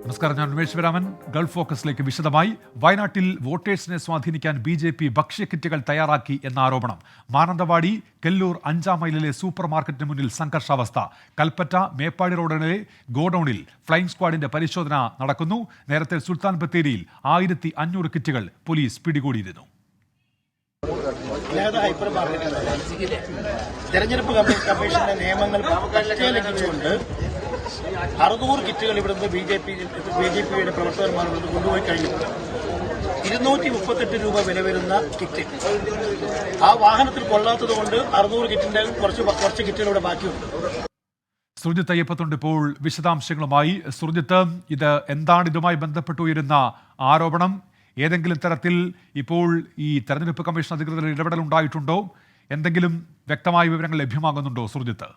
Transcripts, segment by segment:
നമസ്കാരം, ഞാൻ ഉമേഷ് വരാമൻ. ഗൾഫ് ഫോക്കസിലേക്ക് വിശദമായി. വയനാട്ടിൽ വോട്ടേഴ്സിനെ സ്വാധീനിക്കാൻ ബി.ജെ.പി. ഭക്ഷ്യക്കിറ്റുകൾ തയ്യാറാക്കി എന്ന ആരോപണം. മാനന്തവാടി കെല്ലൂർ 5-ാം മൈലിലെ സൂപ്പർ മാർക്കറ്റിന് മുന്നിൽ സംഘർഷാവസ്ഥ. കൽപ്പറ്റ മേപ്പാടി റോഡിലെ ഗോഡൌണിൽ ഫ്ലൈയിംഗ് സ്ക്വാഡിന്റെ പരിശോധന നടക്കുന്നു. നേരത്തെ സുൽത്താൻ ബത്തേരിയിൽ 1500 കിറ്റുകൾ പോലീസ് പിടികൂടിയിരുന്നു. തെരഞ്ഞെടുപ്പ് കമ്മീഷന്റെ നിയമങ്ങൾ ലംഘിച്ചുകൊണ്ട് 600 കിറ്റുകൾ ഇവിടുന്ന് ബി.ജെ.പിയുടെ പ്രവർത്തകന്മാർ കൊണ്ടുപോയി കഴിഞ്ഞിട്ടുണ്ട്. 238 രൂപ വില വരുന്ന കിറ്റ് ആ വാഹനത്തിൽ കൊള്ളാത്തത് കൊണ്ട് 600 കിറ്റിന്റെ കുറച്ച് കിറ്റുകൾ ഇവിടെ ബാക്കിയുണ്ട്. സുർജിത്ത് അയ്യപ്പത്തുണ്ട് ഇപ്പോൾ വിശദാംശങ്ങളുമായി. സുർജിത്ത്, ഇത് എന്താണ് ഇതുമായി ബന്ധപ്പെട്ട് ഉയരുന്ന ആരോപണം? ഏതെങ്കിലും തരത്തിൽ ഇപ്പോൾ ഈ തെരഞ്ഞെടുപ്പ് കമ്മീഷൻ അധികൃതർ ഇടപെടൽ ഉണ്ടായിട്ടുണ്ടോ? എന്തെങ്കിലും വ്യക്തമായ വിവരങ്ങൾ ലഭ്യമാകുന്നുണ്ടോ സുർജിത്ത്?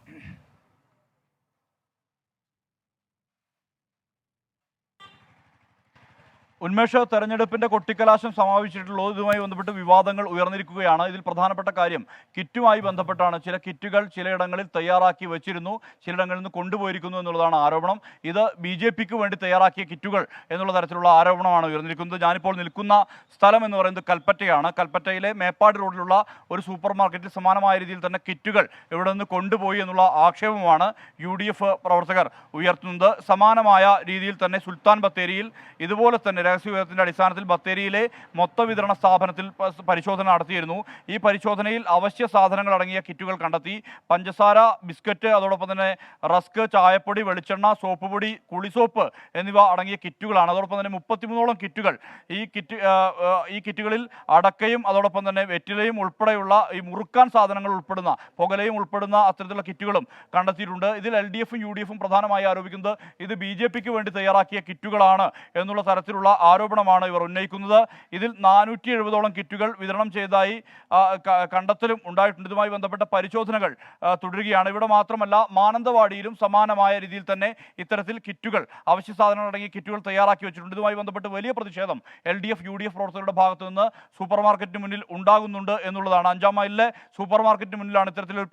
ഉന്മേഷ തെരഞ്ഞെടുപ്പിന്റെ കൊട്ടിക്കലാശം സമാപിച്ചിട്ടുള്ളത് ഇതുമായി ബന്ധപ്പെട്ട് വിവാദങ്ങൾ ഉയർന്നിരിക്കുകയാണ്. ഇതിൽ പ്രധാനപ്പെട്ട കാര്യം കിറ്റുമായി ബന്ധപ്പെട്ടാണ്. ചില കിറ്റുകൾ ചിലയിടങ്ങളിൽ തയ്യാറാക്കി വെച്ചിരുന്നു, ചിലയിടങ്ങളിൽ നിന്ന് കൊണ്ടുപോയിരിക്കുന്നു എന്നുള്ളതാണ് ആരോപണം. ഇത് ബി.ജെ.പിക്ക് വേണ്ടി തയ്യാറാക്കിയ കിറ്റുകൾ എന്നുള്ള തരത്തിലുള്ള ആരോപണമാണ് ഉയർന്നിരിക്കുന്നത്. ഞാനിപ്പോൾ നിൽക്കുന്ന സ്ഥലം എന്ന് പറയുന്നത് കൽപ്പറ്റയാണ്. കൽപ്പറ്റയിലെ മേപ്പാടി റോഡിലുള്ള ഒരു സൂപ്പർ മാർക്കറ്റിൽ സമാനമായ രീതിയിൽ തന്നെ കിറ്റുകൾ ഇവിടെ നിന്ന് കൊണ്ടുപോയി എന്നുള്ള ആക്ഷേപമാണ് UDF പ്രവർത്തകർ ഉയർത്തുന്നത്. സമാനമായ രീതിയിൽ തന്നെ സുൽത്താൻ ബത്തേരിയിൽ ഇതുപോലെ തന്നെ രഹസ്യവിവരത്തിന്റെ അടിസ്ഥാനത്തിൽ ബത്തേരിയിലെ മൊത്ത വിതരണ സ്ഥാപനത്തിൽ പരിശോധന നടത്തിയിരുന്നു. ഈ പരിശോധനയിൽ അവശ്യ സാധനങ്ങൾ അടങ്ങിയ കിറ്റുകൾ കണ്ടെത്തി. പഞ്ചസാര, ബിസ്ക്കറ്റ്, അതോടൊപ്പം തന്നെ റസ്ക്, ചായപ്പൊടി, വെളിച്ചെണ്ണ, സോപ്പ് പൊടി, കുളിസോപ്പ് എന്നിവ അടങ്ങിയ കിറ്റുകളാണ്. അതോടൊപ്പം തന്നെ 33ഓളം കിറ്റുകൾ ഈ കിറ്റുകളിൽ അടക്കയും അതോടൊപ്പം തന്നെ വെറ്റിലയും ഉൾപ്പെടെയുള്ള ഈ മുറുക്കാൻ സാധനങ്ങൾ ഉൾപ്പെടുന്ന പുകലയും ഉൾപ്പെടുന്ന അത്തരത്തിലുള്ള കിറ്റുകളും കണ്ടെത്തിയിട്ടുണ്ട്. ഇതിൽ LDFും UDFും പ്രധാനമായി ആരോപിക്കുന്നത് ഇത് ബി.ജെ.പിക്ക് വേണ്ടി തയ്യാറാക്കിയ കിറ്റുകളാണ് എന്നുള്ള തരത്തിലുള്ള ആരോപണമാണ് ഇവർ ഉന്നയിക്കുന്നത്. ഇതിൽ 470ഓളം കിറ്റുകൾ വിതരണം ചെയ്തതായി കണ്ടെത്തലും ഉണ്ടായിട്ടുണ്ട്. ഇതുമായി ബന്ധപ്പെട്ട പരിശോധനകൾ തുടരുകയാണ്. ഇവിടെ മാത്രമല്ല, മാനന്തവാടിയിലും സമാനമായ രീതിയിൽ തന്നെ ഇത്തരത്തിൽ കിറ്റുകൾ, അവശ്യ സാധനങ്ങൾ അടങ്ങിയ കിറ്റുകൾ തയ്യാറാക്കി വെച്ചിട്ടുണ്ട്. ഇതുമായി ബന്ധപ്പെട്ട് വലിയ പ്രതിഷേധം LDF UDF പ്രവർത്തകരുടെ ഭാഗത്തു നിന്ന് സൂപ്പർ മാർക്കറ്റിന് മുന്നിൽ ഉണ്ടാകുന്നുണ്ട് എന്നുള്ളതാണ്. 5-ാം മൈലിലെ സൂപ്പർ മാർക്കറ്റിന് മുന്നിലാണ് ഇത്തരത്തിലൊരു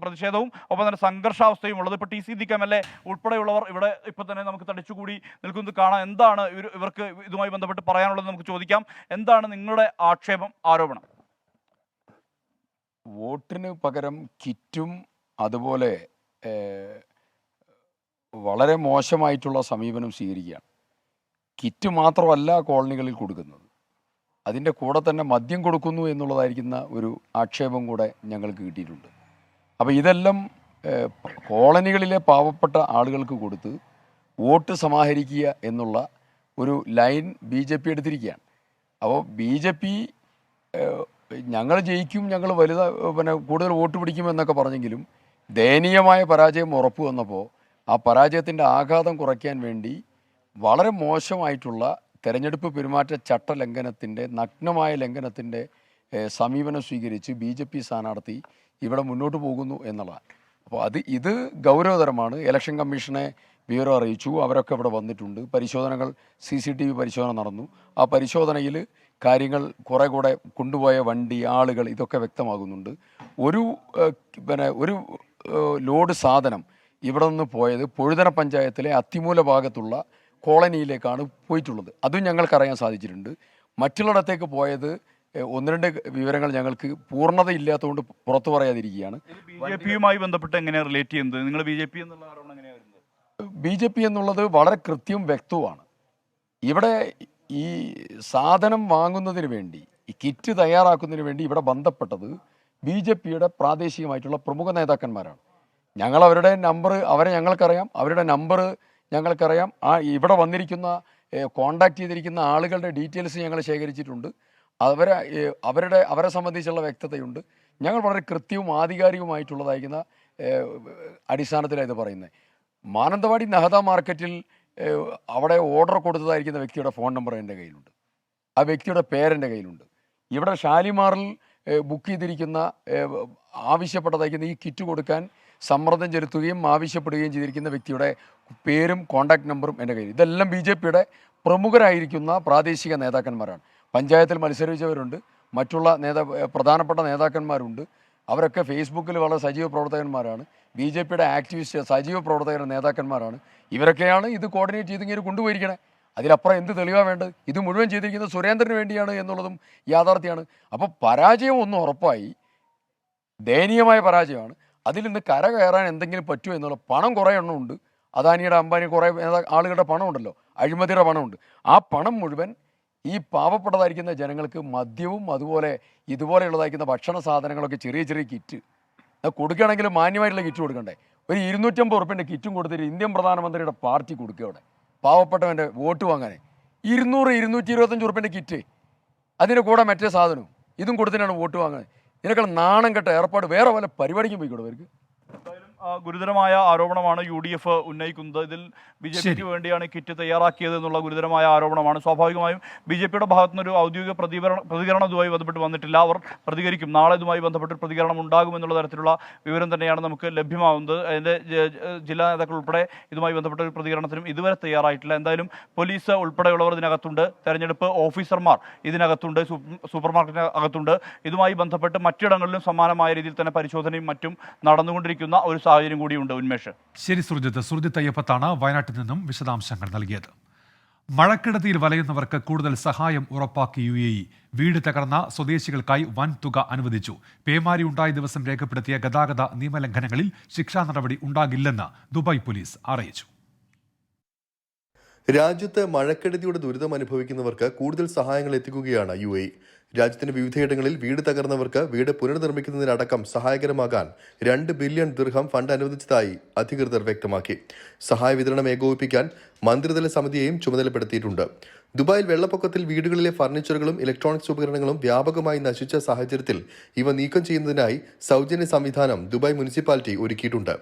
പ്രതിഷേധവും ഒപ്പം തന്നെ സംഘർഷാവസ്ഥയും ഉള്ളത്. ഇപ്പോൾ TC MLA ഉൾപ്പെടെയുള്ളവർ ഇവിടെ ഇപ്പോൾ തന്നെ നമുക്ക് തടിച്ചുകൂടി നിൽക്കുന്നത് കാണാം. എന്താണ് ഇവർക്ക് ഇതുമായി ബന്ധപ്പെട്ട് പറയാനുള്ളത് നമുക്ക് ചോദിക്കാം. എന്താണ് നിങ്ങളുടെ ആക്ഷേപം, ആരോപണം? വോട്ടിന് പകരം കിറ്റും അതുപോലെ വളരെ മോശമായിട്ടുള്ള സമീപനം സ്വീകരിക്കുകയാണ്. കിറ്റ് മാത്രമല്ല കോളനികളിൽ കൊടുക്കുന്നത്, അതിൻ്റെ കൂടെ തന്നെ മദ്യം കൊടുക്കുന്നു എന്നുള്ളതായിരിക്കുന്ന ഒരു ആക്ഷേപം കൂടെ ഞങ്ങൾക്ക് കിട്ടിയിട്ടുണ്ട്. അപ്പോൾ ഇതെല്ലാം കോളനികളിലെ പാവപ്പെട്ട ആളുകൾക്ക് കൊടുത്ത് വോട്ട് സമാഹരിക്കുക എന്നുള്ള ഒരു ലൈൻ ബി.ജെ.പി. എടുത്തിരിക്കുകയാണ്. അപ്പോൾ ബി.ജെ.പി. ഞങ്ങൾ ജയിക്കും, ഞങ്ങൾ കൂടുതൽ വോട്ട് പിടിക്കുമെന്നൊക്കെ പറഞ്ഞെങ്കിലും ദയനീയമായ പരാജയം ഉറപ്പു വന്നപ്പോൾ ആ പരാജയത്തിൻ്റെ ആഘാതം കുറയ്ക്കാൻ വേണ്ടി വളരെ മോശമായിട്ടുള്ള തെരഞ്ഞെടുപ്പ് പെരുമാറ്റ ചട്ടലംഘനത്തിൻ്റെ, നഗ്നമായ ലംഘനത്തിൻ്റെ സമീപനം സ്വീകരിച്ച് ബി.ജെ.പി. സ്ഥാനാർത്ഥി ഇവിടെ മുന്നോട്ട് പോകുന്നു എന്നുള്ളതാണ്. അപ്പോൾ ഇത് ഗൗരവതരമാണ്. ഇലക്ഷൻ കമ്മീഷനെ വിവരം അറിയിച്ചു, അവരൊക്കെ ഇവിടെ വന്നിട്ടുണ്ട്. പരിശോധനകൾ, CCTV പരിശോധന നടന്നു. ആ പരിശോധനയിൽ കാര്യങ്ങൾ കുറെ കൂടെ കൊണ്ടുപോയ വണ്ടി, ആളുകൾ, ഇതൊക്കെ വ്യക്തമാകുന്നുണ്ട്. ഒരു ലോഡ് സാധനം ഇവിടെ നിന്ന് പോയത് പൊഴുതന പഞ്ചായത്തിലെ അത്തിമൂല ഭാഗത്തുള്ള കോളനിയിലേക്കാണ് പോയിട്ടുള്ളത്. അതും ഞങ്ങൾക്കറിയാൻ സാധിച്ചിട്ടുണ്ട്. മറ്റുള്ളിടത്തേക്ക് പോയത് 1-2 വിവരങ്ങൾ ഞങ്ങൾക്ക് പൂർണ്ണതയില്ലാത്തതുകൊണ്ട് പുറത്തു പറയാതിരിക്കുകയാണ്. ബി.ജെ.പിയുമായി ബന്ധപ്പെട്ട് എങ്ങനെയാണ് റിലേറ്റ് ചെയ്യുന്നത്? നിങ്ങൾ ബി.ജെ.പി. എന്നുള്ള ആരോപണം എങ്ങനെയാണ് വരുന്നത്? ബി.ജെ.പി. എന്നുള്ളത് വളരെ കൃത്യവും വ്യക്തവുമാണ്. ഇവിടെ ഈ സാധനം വാങ്ങുന്നതിന് വേണ്ടി, ഈ കിറ്റ് തയ്യാറാക്കുന്നതിന് വേണ്ടി ഇവിടെ ബന്ധപ്പെട്ടത് ബി.ജെ.പിയുടെ പ്രാദേശികമായിട്ടുള്ള പ്രമുഖ നേതാക്കന്മാരാണ്. ഞങ്ങൾ അവരുടെ നമ്പർ, ഞങ്ങൾക്കറിയാം, അവരുടെ നമ്പർ ഞങ്ങൾക്കറിയാം. ഇവിടെ വന്നിരിക്കുന്ന കോണ്ടാക്ട് ചെയ്തിരിക്കുന്ന ആളുകളുടെ ഡീറ്റെയിൽസ് ഞങ്ങൾ ശേഖരിച്ചിട്ടുണ്ട്. അവരെ സംബന്ധിച്ചുള്ള വ്യക്തതയുണ്ട്. ഞങ്ങൾ വളരെ കൃത്യവും ആധികാരികവുമായിട്ടുള്ളതായിരിക്കുന്ന അടിസ്ഥാനത്തിലാണ് ഇത് പറയുന്നത്. മാനന്തവാടി നഹദ മാർക്കറ്റിൽ അവിടെ ഓർഡർ കൊടുത്തതായിരിക്കുന്ന വ്യക്തിയുടെ ഫോൺ നമ്പർ എൻ്റെ കയ്യിലുണ്ട്, ആ വ്യക്തിയുടെ പേരെൻ്റെ കയ്യിലുണ്ട്. ഇവിടെ ഷാലിമാറിൽ ബുക്ക് ചെയ്തിരിക്കുന്ന, ആവശ്യപ്പെട്ടതായിരിക്കുന്ന ഈ കിറ്റ് കൊടുക്കാൻ സമ്മർദ്ദം ചെലുത്തുകയും ആവശ്യപ്പെടുകയും ചെയ്തിരിക്കുന്ന വ്യക്തിയുടെ പേരും കോണ്ടാക്ട് നമ്പറും എൻ്റെ കയ്യിൽ. ഇതെല്ലാം ബി.ജെ.പിയുടെ പ്രമുഖരായിരിക്കുന്ന പ്രാദേശിക നേതാക്കന്മാരാണ്. പഞ്ചായത്തിൽ മത്സരിച്ചവരുണ്ട്, മറ്റുള്ള പ്രധാനപ്പെട്ട നേതാക്കന്മാരുണ്ട്. അവരൊക്കെ ഫേസ്ബുക്കിൽ വളരെ സജീവ പ്രവർത്തകന്മാരാണ്. BJPയുടെ ആക്ടിവിസ്റ്റ് സജീവ പ്രവർത്തകരുടെ നേതാക്കന്മാരാണ്. ഇവരൊക്കെയാണ് ഇത് കോർഡിനേറ്റ് ചെയ്ത് ഇങ്ങനെ കൊണ്ടുപോയിരിക്കണേ. അതിലപ്പുറം എന്ത് തെളിവാണ് വേണ്ടത്? ഇത് മുഴുവൻ ചെയ്തിരിക്കുന്നത് സുരേന്ദ്രന് വേണ്ടിയാണ് എന്നുള്ളതും യാഥാർത്ഥ്യമാണ്. അപ്പോൾ പരാജയം ഒന്നും ഉറപ്പായി, ദയനീയമായ പരാജയമാണ്. അതിൽ നിന്ന് കരകയറാൻ എന്തെങ്കിലും പറ്റുമോ എന്നുള്ള പണം കുറേ എണ്ണം ഉണ്ട്. അദാനിയുടെ അംബാനി കുറേ ആളുകളുടെ പണമുണ്ടല്ലോ, അഴിമതിയുടെ പണമുണ്ട്. ആ പണം മുഴുവൻ ഈ പാവപ്പെട്ടതായിരിക്കുന്ന ജനങ്ങൾക്ക് മദ്യവും അതുപോലെ ഇതുപോലെയുള്ളതായിരിക്കുന്ന ഭക്ഷണ സാധനങ്ങളൊക്കെ ചെറിയ ചെറിയ കിറ്റ് കൊടുക്കുകയാണെങ്കിൽ മാന്യമായിട്ടുള്ള കിറ്റ് കൊടുക്കണ്ടേ? ഒരു 250 ഉറുപ്പിൻ്റെ കിറ്റും കൊടുത്തിട്ട് ഇന്ത്യൻ പ്രധാനമന്ത്രിയുടെ പാർട്ടി കൊടുക്കുക. അവിടെ പാവപ്പെട്ടവൻ്റെ വോട്ട് വാങ്ങാനേ 200-225 ഉറുപ്പിൻ്റെ കിറ്റ്, അതിൻ്റെ കൂടെ മറ്റേ സാധനവും ഇതും കൊടുത്തിട്ടാണ് വോട്ട് വാങ്ങുന്നത്. ഇതിനേക്കാൾ നാണം കെട്ട ഏർപ്പാട് വേറെ വല്ല പരിപാടിക്കും പോയിക്കൂടെ അവർക്ക്? ഗുരുതരമായ ആരോപണമാണ് UDF ഉന്നയിക്കുന്നത്. ഇതിൽ BJPക്ക് വേണ്ടിയാണ് കിറ്റ് തയ്യാറാക്കിയത് എന്നുള്ള ഗുരുതരമായ ആരോപണമാണ്. സ്വാഭാവികമായും BJPയുടെ ഭാഗത്തു നിന്നൊരു ഔദ്യോഗിക പ്രതികരണം ഇതുമായി ബന്ധപ്പെട്ട് വന്നിട്ടില്ല. അവർ പ്രതികരിക്കും. നാളെ ഇതുമായി ബന്ധപ്പെട്ട് പ്രതികരണം ഉണ്ടാകുമെന്നുള്ള തരത്തിലുള്ള വിവരം തന്നെയാണ് നമുക്ക് ലഭ്യമാകുന്നത്. അതിൻ്റെ ജില്ലാ നേതാക്കൾ ഉൾപ്പെടെ ഇതുമായി ബന്ധപ്പെട്ട ഒരു പ്രതികരണത്തിനും ഇതുവരെ തയ്യാറായിട്ടില്ല. എന്തായാലും പോലീസ് ഉൾപ്പെടെയുള്ളവർ ഇതിനകത്തുണ്ട്, തെരഞ്ഞെടുപ്പ് ഓഫീസർമാർ ഇതിനകത്തുണ്ട്, സൂപ്പർ മാർക്കറ്റിന് അകത്തുണ്ട്. ഇതുമായി ബന്ധപ്പെട്ട് മറ്റിടങ്ങളിലും സമാനമായ രീതിയിൽ തന്നെ പരിശോധനയും മറ്റും നടന്നുകൊണ്ടിരിക്കുന്ന ഒരു സാഹചര്യം കൂടിയുണ്ട്. ഉന്മേഷ്. ശരി സുർജിത്ത് അയ്യപ്പത്താണ് വയനാട്ടിൽ നിന്നും വിശദാംശങ്ങൾ നൽകിയത്. മഴക്കെടുതിയിൽ വലയുന്നവർക്ക് കൂടുതൽ സഹായം ഉറപ്പാക്കി UAE. വീട് തകർന്ന സ്വദേശികൾക്കായി വൻ തുക അനുവദിച്ചു. പേമാരി ഉണ്ടായ ദിവസം രേഖപ്പെടുത്തിയ ഗതാഗത നിയമലംഘനങ്ങളിൽ ശിക്ഷാ നടപടി ഉണ്ടാകില്ലെന്ന് ദുബായ് പോലീസ് അറിയിച്ചു. രാജ്യത്ത് മഴക്കെടുതിയുടെ ദുരിതം അനുഭവിക്കുന്നവർക്ക് കൂടുതൽ സഹായങ്ങൾ എത്തിക്കുകയാണ് UAE. രാജ്യത്തിന്റെ വിവിധയിടങ്ങളിൽ വീട് തകർന്നവർക്ക് വീട് പുനർനിർമ്മിക്കുന്നതിനടക്കം സഹായകരമാകാൻ 2 ബില്യൺ ദിർഹം ഫണ്ട് അനുവദിച്ചതായി അധികൃതർ വ്യക്തമാക്കി. സഹായ വിതരണം ഏകോപിപ്പിക്കാൻ മന്ത്രിതല സമിതിയെയും ചുമതലപ്പെടുത്തിയിട്ടുണ്ട്. ദുബായിൽ വെള്ളപ്പൊക്കത്തിൽ വീടുകളിലെ ഫർണിച്ചറുകളും ഇലക്ട്രോണിക്സ് ഉപകരണങ്ങളും വ്യാപകമായി നശിച്ച സാഹചര്യത്തിൽ ഇവ നീക്കം ചെയ്യുന്നതിനായി സൗജന്യ സംവിധാനം ദുബായ് മുനിസിപ്പാലിറ്റി ഒരുക്കിയിട്ടുണ്ട്.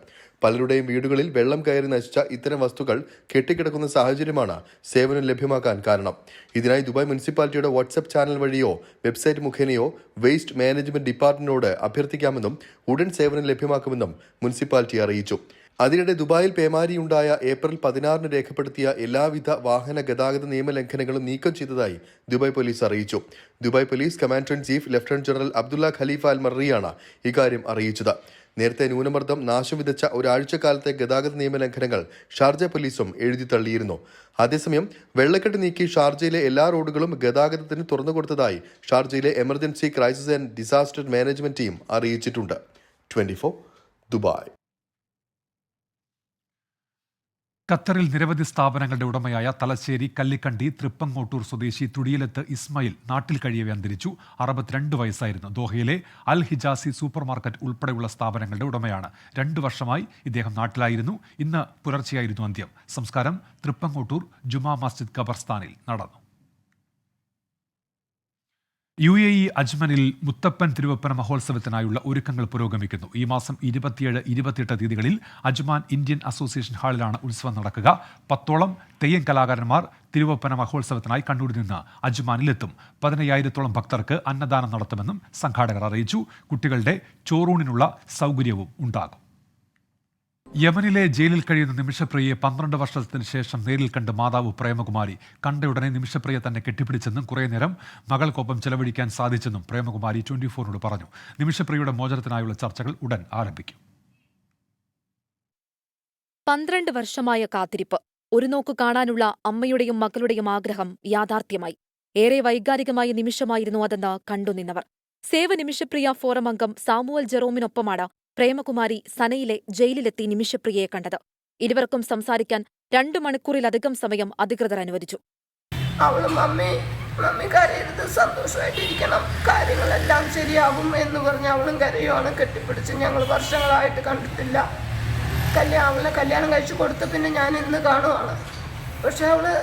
പലരുടെയും വീടുകളിൽ വെള്ളം കയറി നശിച്ച ഇത്തരം വസ്തുക്കൾ കെട്ടിക്കിടക്കുന്ന സാഹചര്യമാണ് സേവനം ലഭ്യമാക്കാൻ കാരണം. ഇതിനായി ദുബായ് മുനിസിപ്പാലിറ്റിയുടെ വാട്സ്ആപ്പ് ചാനൽ വഴിയോ വെബ്സൈറ്റ് മുഖേനയോ വേസ്റ്റ് മാനേജ്മെന്റ് ഡിപ്പാർട്ട്മെന്റിനോട് അഭ്യർത്ഥിക്കാമെന്നും ഉടൻ സേവനം ലഭ്യമാക്കുമെന്നും മുനിസിപ്പാലിറ്റി അറിയിച്ചു. അതിനിടെ ദുബായിൽ പേമാരിയുണ്ടായ ഏപ്രിൽ 16 രേഖപ്പെടുത്തിയ എല്ലാവിധ വാഹന ഗതാഗത നിയമലംഘനങ്ങളും നീക്കം ചെയ്തതായി ദുബായ് പോലീസ് അറിയിച്ചു. Dubai police commander in chief lieutenant general Abdullah Khalifa Al മർറിയാണ് ഇക്കാര്യം അറിയിച്ചത്. നേരത്തെ ന്യൂനമർദ്ദം നാശം വിതച്ച ഒരാഴ്ചക്കാലത്തെ ഗതാഗത നിയമലംഘനങ്ങൾ ഷാർജ പോലീസും എഴുതി തള്ളിയിരുന്നു. അതേസമയം വെള്ളക്കെട്ട് നീക്കി ഷാർജയിലെ എല്ലാ റോഡുകളും ഗതാഗതത്തിന് തുറന്നുകൊടുത്തതായി ഷാർജയിലെ emergency crisis and disaster management team അറിയിച്ചിട്ടുണ്ട്. 24 ദുബായ്. ഖത്തറിൽ നിരവധി സ്ഥാപനങ്ങളുടെ ഉടമയായ തലശ്ശേരി കല്ലിക്കണ്ടി തൃപ്പങ്ങോട്ടൂർ സ്വദേശി തുടിയിലത്ത് ഇസ്മായിൽ നാട്ടിൽ കഴിയവെ അന്തരിച്ചു. 62 വയസ്സായിരുന്നു. ദോഹയിലെ അൽ ഹിജാസി സൂപ്പർ മാർക്കറ്റ് ഉൾപ്പെടെയുള്ള സ്ഥാപനങ്ങളുടെ ഉടമയാണ്. 2 വർഷമായി ഇദ്ദേഹം നാട്ടിലായിരുന്നു. ഇന്ന് പുലർച്ചെയായിരുന്നു അന്ത്യം. സംസ്കാരം തൃപ്പങ്ങോട്ടൂർ ജുമാ മസ്ജിദ് ഖബർസ്ഥാനിൽ നടന്നു. UAE അജ്മനിൽ മുത്തപ്പൻ തിരുവപ്പന മഹോത്സവത്തിനായുള്ള ഒരുക്കങ്ങൾ പുരോഗമിക്കുന്നു. ഈ മാസം 27, 28 തീയതികളിൽ അജ്മാൻ ഇന്ത്യൻ അസോസിയേഷൻ ഹാളിലാണ് ഉത്സവം നടക്കുക. 10ഓളം തെയ്യം കലാകാരന്മാർ തിരുവപ്പന മഹോത്സവത്തിനായി കണ്ണൂരിൽ നിന്ന് അജ്മാനിലെത്തും. 15,000-ഓളം ഭക്തർക്ക് അന്നദാനം നടത്തുമെന്നും സംഘാടകർ അറിയിച്ചു. കുട്ടികളുടെ ചോറൂണിനുള്ള സൗകര്യവും ഉണ്ടാകും. യമനിലെ ജയിലിൽ കഴിയുന്ന നിമിഷപ്രിയയെ 12 വർഷത്തിന് ശേഷം നേരിൽ കണ്ട് മാതാവ് പ്രേമകുമാരി. കണ്ടയുടനെ നിമിഷപ്രിയ തന്നെ കെട്ടിപ്പിടിച്ചെന്നും കുറേ നേരം മകൾക്കൊപ്പം ചെലവഴിക്കാൻ സാധിച്ചെന്നും പ്രേമകുമാരി 24നോട് പറഞ്ഞു. നിമിഷപ്രിയയുടെ മോചനത്തിനായുള്ള ചർച്ചകൾ ഉടൻ ആരംഭിക്കും. 12 വർഷമായ കാത്തിരിപ്പ്. ഒരു നോക്കു കാണാനുള്ള അമ്മയുടെയും മക്കളുടെയും ആഗ്രഹം യാഥാർത്ഥ്യമായി. ഏറെ വൈകാരികമായ നിമിഷമായിരുന്നു അതെന്ന് കണ്ടുനിന്നവർ. സേവ നിമിഷപ്രിയ ഫോറം അംഗം സാമുവൽ ജെറോമിനൊപ്പമാണ് പ്രേമകുമാരി സനയിലെ ജയിലിലെത്തി നിമിഷപ്രിയയെ കണ്ടത്. ഇരുവർക്കും സംസാരിക്കാൻ 2 മണിക്കൂറിലധികം സമയം അധികൃതർ അനുവദിച്ചു. അവളും മമ്മി കരയരുത്, സന്തോഷമായിട്ടിരിക്കണം, കാര്യങ്ങളെല്ലാം ശരിയാകും എന്ന് പറഞ്ഞ് അവളും കരയുവാണ് കെട്ടിപ്പിടിച്ച്. ഞങ്ങൾ വർഷങ്ങളായിട്ട് കണ്ടിട്ടില്ല. അവളെ കല്യാണം കഴിച്ചു കൊടുത്ത പിന്നെ ഞാൻ ഇന്ന് കാണുവാണ്. പക്ഷെ അവള്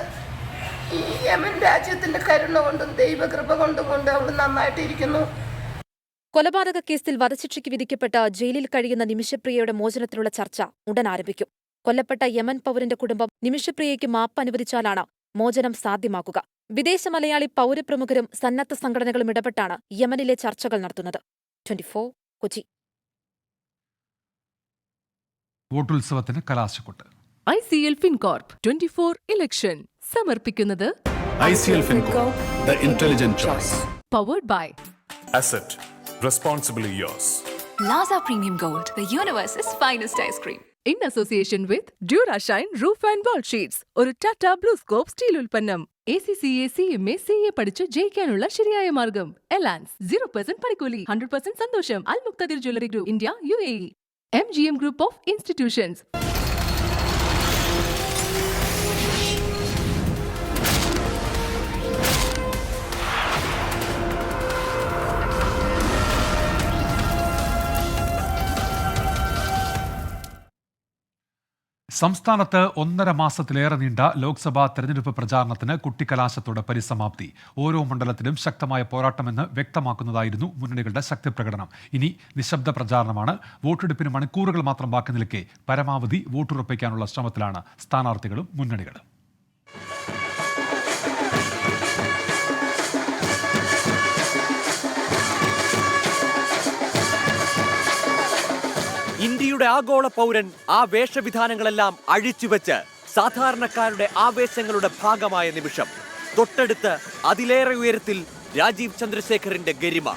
ഈ യമൻ രാജ്യത്തിന്റെ കരുണ കൊണ്ടും ദൈവകൃപ കൊണ്ടും അവൾ നന്നായിട്ടിരിക്കുന്നു. കൊലപാതക കേസിൽ വധശിക്ഷയ്ക്ക് വിധിക്കപ്പെട്ട ജയിലിൽ കഴിയുന്ന നിമിഷപ്രിയയുടെ മോചനത്തിനുള്ള ചർച്ച ഉടൻ ആരംഭിക്കും. കൊല്ലപ്പെട്ട യമൻ പൗരന്റെ കുടുംബം നിമിഷപ്രിയയ്ക്ക് മാപ്പ് അനുവദിച്ചാലാണ് മോചനം സാധ്യമാക്കുക. വിദേശ മലയാളി പൗരപ്രമുഖരും സന്നദ്ധ സംഘടനകളും ഇടപെട്ടാണ് യമനിലെ ചർച്ചകൾ നടത്തുന്നത്. 24 കൊച്ചി. വോട്ടുത്സവത്തിന് കലാശക്കൊട്ട്. ICL FinCorp 24 ഇലക്ഷൻ സമർപ്പിക്കുന്നത് ICL FinCorp, the intelligent choice. Powered by Asset, responsibly yours. Laza Premium Gold, the universe's finest ice cream. In association with Durashine Roof and Wall Sheets, ഒരു ടാറ്റ ബ്ലൂസ്കോപ്പ് സ്റ്റീൽ ഉൽപ്പന്നം. ACCA, CMA, CA പഠിച്ച് ജയിക്കാനുള്ള ശരിയായ മാർഗം. എലാൻസ് 0% പണിക്കൂലി, 100% സന്തോഷം. Al Muqtadir jewellery group, India, UAE. MGM Group of Institutions. സംസ്ഥാനത്ത് 1.5 മാസത്തിലേറെ നീണ്ട ലോക്സഭാ തെരഞ്ഞെടുപ്പ് പ്രചാരണത്തിന് കുട്ടിക്കലാശത്തോടെ പരിസമാപ്തി. ഓരോ മണ്ഡലത്തിലും ശക്തമായ പോരാട്ടമെന്ന് വ്യക്തമാക്കുന്നതായിരുന്നു മുന്നണികളുടെ ശക്തിപ്രകടനം. ഇനി നിശബ്ദ പ്രചാരണമാണ്. വോട്ടെടുപ്പിന് മണിക്കൂറുകൾ മാത്രം ബാക്കി നിൽക്കെ പരമാവധി വോട്ടുറപ്പിക്കാനുള്ള ശ്രമത്തിലാണ് സ്ഥാനാർത്ഥികളും മുന്നണികളും. ഇന്ത്യയുടെ ആഗോള പൗരൻ ആ വേഷവിധാനങ്ങളെല്ലാം അഴിച്ചുവെച്ച് സാധാരണക്കാരുടെ ആവേശങ്ങളുടെ ഭാഗമായ നിമിഷം. തൊട്ടടുത്ത് അതിലേറെ ഉയരത്തിൽ രാജീവ് ചന്ദ്രശേഖറിന്റെ ഗരിമ.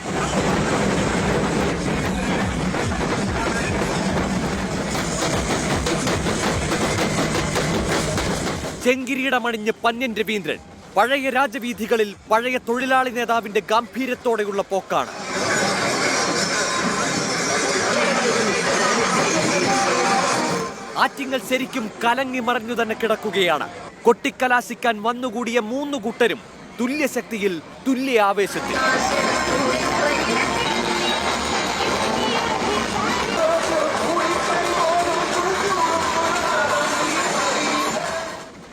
ചെങ്കിരീടമണിഞ്ഞ് പന്ന്യൻ രവീന്ദ്രൻ പഴയ രാജവീഥികളിൽ പഴയ തൊഴിലാളി നേതാവിന്റെ ഗാംഭീര്യത്തോടെയുള്ള പോക്കാണ്. ആറ്റിങ്ങൽ ശരിക്കും കലങ്ങി മറഞ്ഞു തന്നെ കിടക്കുകയാണ്. കൊട്ടിക്കലാശിക്കാൻ വന്നുകൂടിയ 3 കൂട്ടരും തുല്യശക്തിയിൽ, തുല്യ ആവേശത്തിൽ.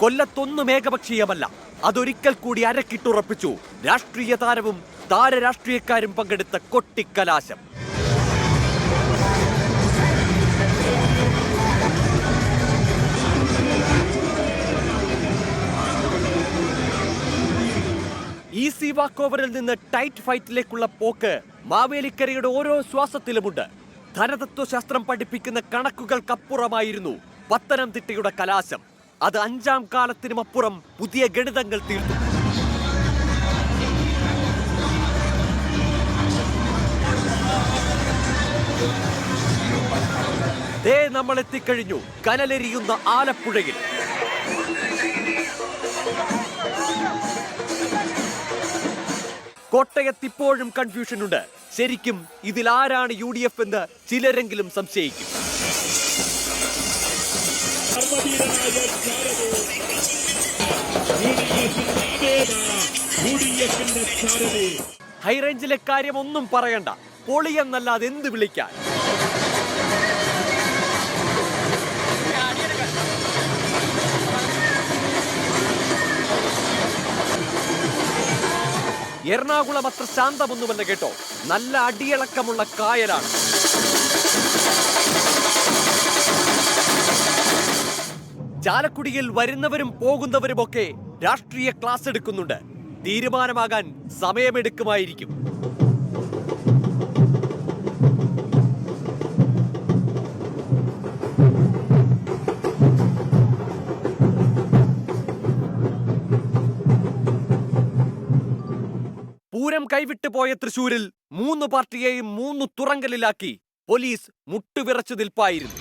കൊല്ലത്തൊന്നും ഏകപക്ഷീയമല്ല. അതൊരിക്കൽ കൂടി അരക്കിട്ടുറപ്പിച്ചു രാഷ്ട്രീയ താരവും താരരാഷ്ട്രീയക്കാരും പങ്കെടുത്ത കൊട്ടിക്കലാശം. ഈസി വാക്ക് ഓവറിൽ നിന്ന് ടൈറ്റ് ഫൈറ്റിലേക്കുള്ള പോക്ക് മാവേലിക്കരയുടെ ഓരോ ശ്വാസത്തിലുമുണ്ട്. ധനതത്വശാസ്ത്രം പഠിപ്പിക്കുന്ന കണക്കുകൾക്കപ്പുറമായിരുന്നു പത്തനംതിട്ടയുടെ കലാശം. അത് 5ാം കാലത്തിനുമപ്പുറം പുതിയ ഗണിതങ്ങൾ തീർത്തു. ദേ നമ്മൾ എത്തിക്കഴിഞ്ഞു കനലെരിയുന്ന ആലപ്പുഴയിൽ. കോട്ടയത്തിപ്പോഴും കൺഫ്യൂഷൻ ഉണ്ട്. ശരിക്കും ഇതിലാരാണ് UDF എന്ന് ചിലരെങ്കിലും സംശയിക്കും. ഹൈറേഞ്ചിലെ കാര്യം ഒന്നും പറയണ്ട, പൊളിയെന്നല്ലാതെ എന്ത് വിളിക്കാൻ. എറണാകുളം അത്ര ശാന്തമൊന്നുമല്ല കേട്ടോ. നല്ല അടിയിളക്കമുള്ള കായലാണ്. ചാലക്കുടിയിൽ വരുന്നവരും പോകുന്നവരുമൊക്കെ രാഷ്ട്രീയ ക്ലാസ് എടുക്കുന്നുണ്ട്. തീരുമാനമാകാൻ സമയമെടുക്കുമായിരിക്കും. പൂരം കൈവിട്ടു പോയ തൃശൂരിൽ 3 പാർട്ടിയെയും 3 തുറങ്കലിലാക്കി പോലീസ് മുട്ടുവിറച്ചു നിൽപ്പായിരുന്നു.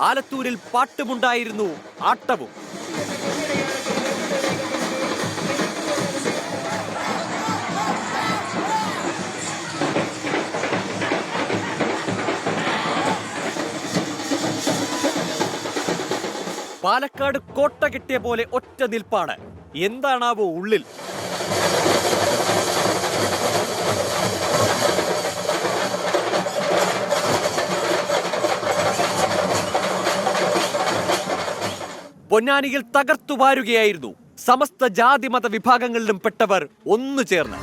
ആലത്തൂരിൽ പാട്ടുമുണ്ടായിരുന്നു, ആട്ടവും. പാലക്കാട് കോട്ട കെട്ടിയ പോലെ ഒറ്റ നിൽപ്പാണ്. എന്താണാവോ ഉള്ളിൽ? പൊന്നാനിയിൽ തകർത്തു വാരുകയായിരുന്നു. സമസ്ത ജാതി മത വിഭാഗങ്ങളിലും പെട്ടവർ ഒന്നു ചേർന്ന്.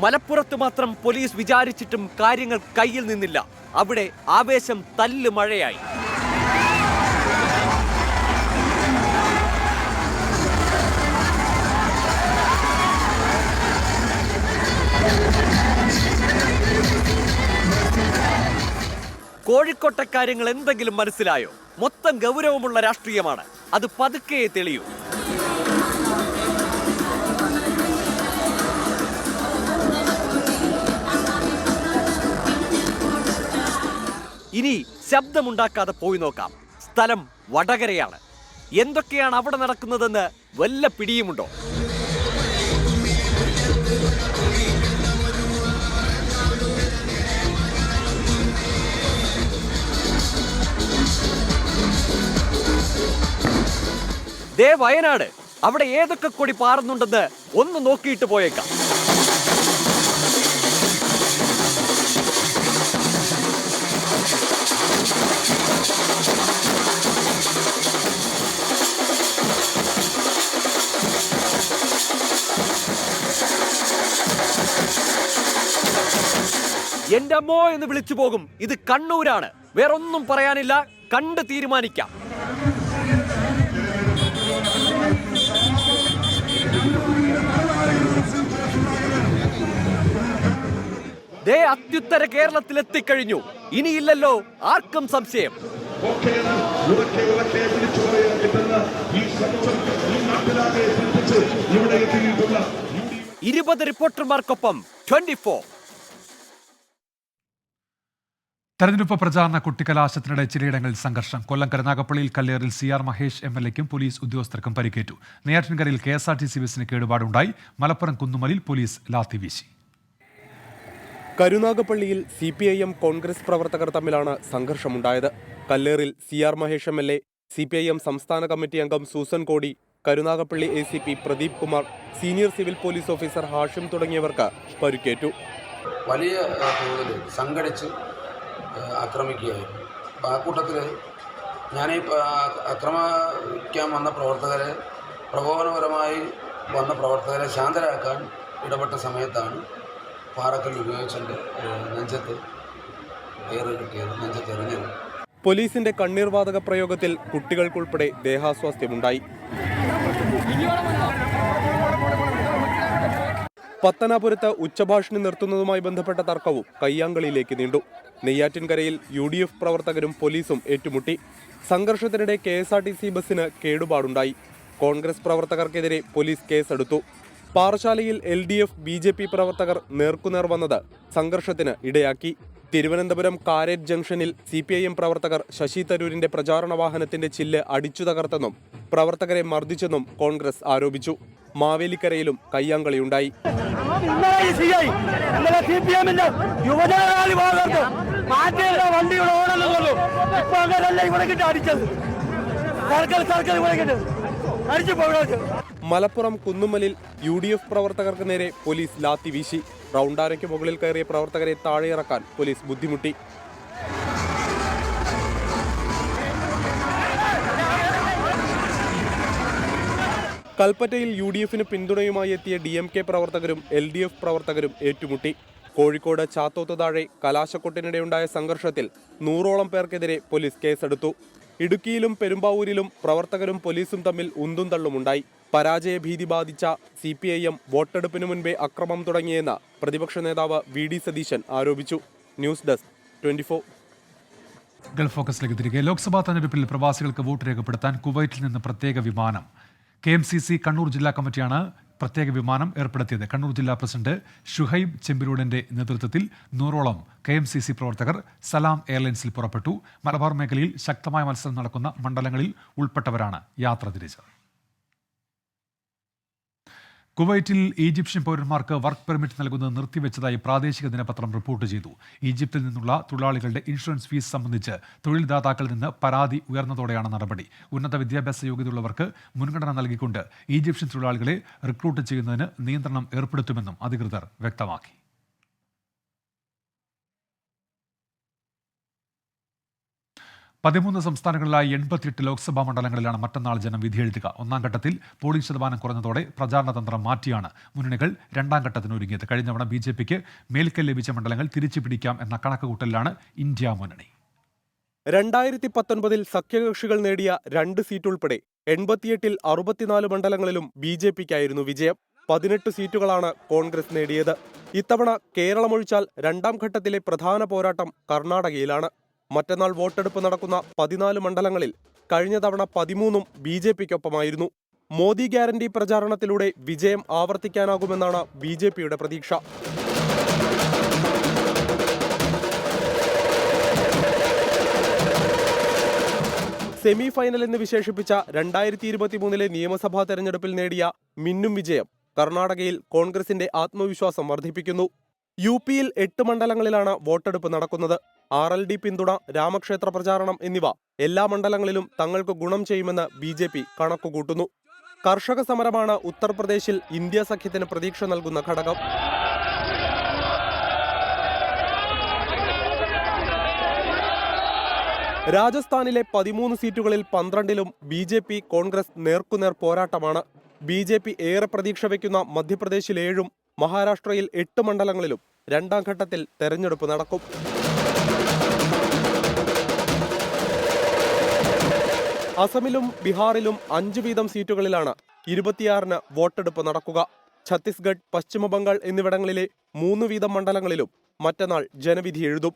മലപ്പുറത്ത് മാത്രം പോലീസ് വിചാരിച്ചിട്ടും കാര്യങ്ങൾ കയ്യിൽ നിന്നില്ല. അവിടെ ആവേശം തല്ലുമഴയായി. കോഴിക്കോട്ടെ കാര്യങ്ങൾ എന്തെങ്കിലും മനസ്സിലായോ? മൊത്തം ഗൗരവമുള്ള രാഷ്ട്രീയമാണ്. അത് പതുക്കെ തെളിയൂ. ഇനി ശബ്ദമുണ്ടാക്കാതെ പോയി നോക്കാം. സ്ഥലം വടകരയാണ്. എന്തൊക്കെയാണ് അവിടെ നടക്കുന്നതെന്ന് വല്ല പിടിയുമുണ്ടോ? ദേ വയനാട്. അവിടെ ഏതൊക്കെ കൊടി പാറുന്നുണ്ടെന്ന് ഒന്ന് നോക്കിയിട്ട് പോയേക്കാം. എന്റെ അമ്മോ എന്ന് വിളിച്ചു പോകും. ഇത് കണ്ണൂരാണ്. വേറൊന്നും പറയാനില്ല. കണ്ട് തീരുമാനിക്കാം. ദേ അത്യുത്തര കേരളത്തിൽ എത്തിക്കഴിഞ്ഞു. ഇനിയില്ലല്ലോ ആർക്കും സംശയം. 20 റിപ്പോർട്ടർമാർക്കൊപ്പം 24. തെരഞ്ഞെടുപ്പ് പ്രചാരണ കുട്ടിക്കലാശത്തിനിടെ ചിലയിടങ്ങളിൽ സംഘർഷം. കൊല്ലം കരുനാഗപ്പള്ളിയിൽ കല്ലേറിൽ CR മഹേഷ് MLAയ്ക്കും പോലീസ് ഉദ്യോഗസ്ഥർക്കും പരിക്കേറ്റു. നെയ്യാറ്റിൻകരയിൽ KSRTC ബസിന് കേടുപാടുണ്ടായി. മലപ്പുറം കുന്നുമലിൽ പോലീസ് ലാത്തി വീശി. കരുനാഗപ്പള്ളിയിൽ CPIM കോൺഗ്രസ് പ്രവർത്തകർ തമ്മിലാണ് സംഘർഷമുണ്ടായത്. കല്ലേറിൽ CR മഹേഷ് MLA, CPIM സംസ്ഥാന കമ്മിറ്റി അംഗം സൂസൻ കോടി, Karunagappally ACP Pradeep Kumar, senior civil police officer Hashim തുടങ്ങിയവർക്ക് പരിക്കേറ്റു. വലിയ തോതിൽ സംഘടിച്ച് ആക്രമിക്കുകയായിരുന്നു. ആ കൂട്ടത്തിൽ ഞാൻ ആക്രമിക്കാൻ വന്ന പ്രവർത്തകരെ, പ്രകോപനപരമായി വന്ന പ്രവർത്തകരെ ശാന്തരാക്കാൻ ഇടപെട്ട സമയത്താണ് പാറക്കല്ല് ഉപയോഗിച്ചുകൊണ്ട് നെഞ്ചത്ത് ഏറ് കിട്ടിയത്, നെഞ്ചത്ത് എറിഞ്ഞത്. പോലീസിന്റെ കണ്ണീർവാതക പ്രയോഗത്തിൽ കുട്ടികൾക്കുൾപ്പെടെ ദേഹാസ്വാസ്ഥ്യമുണ്ടായി. പത്തനാപുരത്ത് ഉച്ചഭാഷിണി നിർത്തുന്നതുമായി ബന്ധപ്പെട്ട തർക്കവും കയ്യാങ്കളിയിലേക്ക് നീണ്ടു. നെയ്യാറ്റിൻകരയിൽ UDF പ്രവർത്തകരും പോലീസും ഏറ്റുമുട്ടി. സംഘർഷത്തിനിടെ KSRTC ബസിന് കേടുപാടുണ്ടായി. കോൺഗ്രസ് പ്രവർത്തകർക്കെതിരെ പോലീസ് കേസെടുത്തു. പാറശാലയിൽ LDF BJP പ്രവർത്തകർ നേർക്കുനേർ വന്നത് സംഘർഷത്തിന് ഇടയാക്കി. തിരുവനന്തപുരം കാരേറ്റ് ജംഗ്ഷനിൽ CPIM പ്രവർത്തകർ ശശി തരൂരിന്റെ പ്രചാരണ വാഹനത്തിന്റെ ചില്ല് അടിച്ചു തകർത്തെന്നും പ്രവർത്തകരെ മർദ്ദിച്ചെന്നും കോൺഗ്രസ് ആരോപിച്ചു. മാവേലിക്കരയിലും കയ്യാങ്കളിയുണ്ടായി. മലപ്പുറം കുന്നുമലിൽ UDF പ്രവർത്തകർക്ക് നേരെ പോലീസ് ലാത്തി വീശി. റൗണ്ടാരയ്ക്ക് മുകളിൽ കയറിയ പ്രവർത്തകരെ താഴെയിറക്കാൻ പോലീസ് ബുദ്ധിമുട്ടി. കൽപ്പറ്റയിൽ UDFന് പിന്തുണയുമായി എത്തിയ DMK പ്രവർത്തകരും LDF പ്രവർത്തകരും ഏറ്റുമുട്ടി. കോഴിക്കോട് ചാത്തോത്ത് താഴെ കലാശക്കൊട്ടിനിടെയുണ്ടായ സംഘർഷത്തിൽ 100ഓളം പേർക്കെതിരെ പോലീസ് കേസെടുത്തു. ഇടുക്കിയിലും പെരുമ്പാവൂരിലും പ്രവർത്തകരും പോലീസും തമ്മിൽ ഉന്തും തള്ളുമുണ്ടായി. പരാജയ ഭീതി ബാധിച്ച CPIM വോട്ടെടുപ്പിന് മുൻപേ അക്രമം തുടങ്ങിയെന്ന് പ്രതിപക്ഷ നേതാവ് VD സതീശൻ ആരോപിച്ചു. News desk 24. ഗൾഫ് ഫോക്കസിലേക്ക് തിരികെ. ലോക്സഭാ തെരഞ്ഞെടുപ്പിൽ പ്രവാസികൾക്ക് വോട്ട് രേഖപ്പെടുത്താൻ കുവൈറ്റിൽ നിന്ന് പ്രത്യേക വിമാനം. KMCC കണ്ണൂർ ജില്ലാ കമ്മിറ്റിയാണ് പ്രത്യേക വിമാനം ഏർപ്പെടുത്തിയത്. കണ്ണൂർ ജില്ലാ പ്രസിഡന്റ് ഷുഹൈബ് ചെമ്പിലൂടിന്റെ നേതൃത്വത്തിൽ 100ഓളം KMCC പ്രവർത്തകർ സലാം എയർലൈൻസിൽ പുറപ്പെട്ടു. മലബാർ മേഖലയിൽ ശക്തമായ മത്സരം നടക്കുന്ന മണ്ഡലങ്ങളിൽ ഉൾപ്പെട്ടവരാണ് യാത്ര തിരിച്ചത്. കുവൈറ്റിൽ ഈജിപ്ഷ്യൻ പൗരന്മാർക്ക് വർക്ക് പെർമിറ്റ് നൽകുന്നത് നിർത്തിവെച്ചതായി പ്രാദേശിക ദിനപത്രം റിപ്പോർട്ട് ചെയ്തു. ഈജിപ്തിൽ നിന്നുള്ള തൊഴിലാളികളുടെ ഇൻഷുറൻസ് ഫീസ് സംബന്ധിച്ച് തൊഴിൽദാതാക്കളിൽ നിന്ന് പരാതി ഉയർന്നതോടെയാണ് നടപടി. ഉന്നത വിദ്യാഭ്യാസ യോഗ്യതയുള്ളവർക്ക് മുൻഗണന നൽകിക്കൊണ്ട് ഈജിപ്ഷ്യൻ തൊഴിലാളികളെ റിക്രൂട്ട് ചെയ്യുന്നതിന് നിയന്ത്രണം ഏർപ്പെടുത്തുമെന്നും അധികൃതർ വ്യക്തമാക്കി. പതിമൂന്ന് സംസ്ഥാനങ്ങളിലായി 88 ലോക്സഭാ മണ്ഡലങ്ങളിലാണ് മറ്റന്നാൾ ജനം വിധിയെഴുതുക. ഒന്നാം ഘട്ടത്തിൽ പോളിംഗ് ശതമാനം കുറഞ്ഞതോടെ പ്രചാരണ തന്ത്രം മാറ്റിയാണ് മുന്നണികൾ രണ്ടാം ഘട്ടത്തിന് ഒരുങ്ങിയത്. കഴിഞ്ഞ BJPക്ക് മേൽക്കൈ ലഭിച്ച മണ്ഡലങ്ങൾ തിരിച്ചുപിടിക്കാം എന്ന കണക്കുകൂട്ടലിലാണ് ഇന്ത്യ മുന്നണി. 2019 സഖ്യകക്ഷികൾ നേടിയ 2 സീറ്റ് ഉൾപ്പെടെ 88-ൽ 64 മണ്ഡലങ്ങളിലും BJPക്കായിരുന്നു വിജയം. 18 സീറ്റുകളാണ് കോൺഗ്രസ് നേടിയത്. ഇത്തവണ കേരളമൊഴിച്ചാൽ രണ്ടാം ഘട്ടത്തിലെ പ്രധാന പോരാട്ടം കർണാടകയിലാണ്. മറ്റന്നാൾ വോട്ടെടുപ്പ് നടക്കുന്ന 14 മണ്ഡലങ്ങളിൽ കഴിഞ്ഞ തവണ 13 BJPക്കൊപ്പമായിരുന്നു. മോദി ഗ്യാരണ്ടി പ്രചാരണത്തിലൂടെ വിജയം ആവർത്തിക്കാനാകുമെന്നാണ് BJPയുടെ പ്രതീക്ഷ. സെമി ഫൈനൽ എന്ന് വിശേഷിപ്പിച്ച 2023 നിയമസഭാ തെരഞ്ഞെടുപ്പിൽ നേടിയ മിന്നും വിജയം കർണാടകയിൽ കോൺഗ്രസിന്റെ ആത്മവിശ്വാസം വർദ്ധിപ്പിക്കുന്നു. UPയിൽ 8 മണ്ഡലങ്ങളിലാണ് വോട്ടെടുപ്പ് നടക്കുന്നത്. RLD പിന്തുണ, രാമക്ഷേത്ര പ്രചാരണം എന്നിവ എല്ലാ മണ്ഡലങ്ങളിലും തങ്ങൾക്ക് ഗുണം ചെയ്യുമെന്ന് BJP കണക്കുകൂട്ടുന്നു. കർഷക സമരമാണ് ഉത്തർപ്രദേശിൽ ഇന്ത്യ സഖ്യത്തിന് പ്രതീക്ഷ നൽകുന്ന ഘടകം. രാജസ്ഥാനിലെ 13 സീറ്റുകളിൽ 12ലും BJP കോൺഗ്രസ് നേർക്കുനേർ പോരാട്ടമാണ്. BJP ഏറെ പ്രതീക്ഷ വയ്ക്കുന്ന മധ്യപ്രദേശിൽ 7ഉം മഹാരാഷ്ട്രയിൽ 8 മണ്ഡലങ്ങളിലും രണ്ടാം ഘട്ടത്തിൽ തെരഞ്ഞെടുപ്പ് നടക്കും. അസമിലും ബീഹാറിലും 5 വീതം സീറ്റുകളിലാണ് 26-ന് വോട്ടെടുപ്പ് നടക്കുക. ഛത്തീസ്ഗഡ്, പശ്ചിമബംഗാൾ എന്നിവിടങ്ങളിലെ 3 വീതം മണ്ഡലങ്ങളിലും മറ്റന്നാൾ ജനവിധി എഴുതും.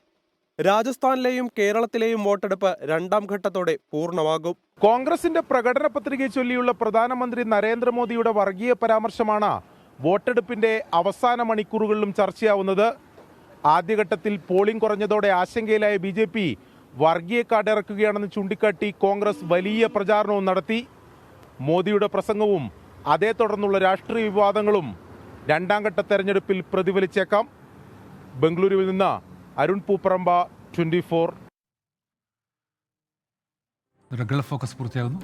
രാജസ്ഥാനിലെയും കേരളത്തിലെയും വോട്ടെടുപ്പ് രണ്ടാം ഘട്ടത്തോടെ പൂർണ്ണമാകും. കോൺഗ്രസിന്റെ പ്രകടന പത്രികയെ ചൊല്ലിയുള്ള പ്രധാനമന്ത്രി നരേന്ദ്രമോദിയുടെ വർഗീയ പരാമർശമാണ് വോട്ടെടുപ്പിന്റെ അവസാന മണിക്കൂറുകളിലും ചർച്ചയാവുന്നത്. ആദ്യഘട്ടത്തിൽ പോളിംഗ് കുറഞ്ഞതോടെ ആശങ്കയിലായ BJP വർഗീയ കാർഡ് ഇറക്കുകയാണെന്ന് ചൂണ്ടിക്കാട്ടി കോൺഗ്രസ് വലിയ പ്രചാരണവും നടത്തി. മോദിയുടെ പ്രസംഗവും അതേ തുടർന്നുള്ള രാഷ്ട്രീയ വിവാദങ്ങളും രണ്ടാം ഘട്ട തെരഞ്ഞെടുപ്പിൽ പ്രതിഫലിച്ചേക്കാം. ബംഗളൂരുവിൽ നിന്ന് അരുൺ പൂപ്പറമ്പ, 24. ഗൾഫ് ഫോക്കസ് പൂർത്തിയാകുന്നു.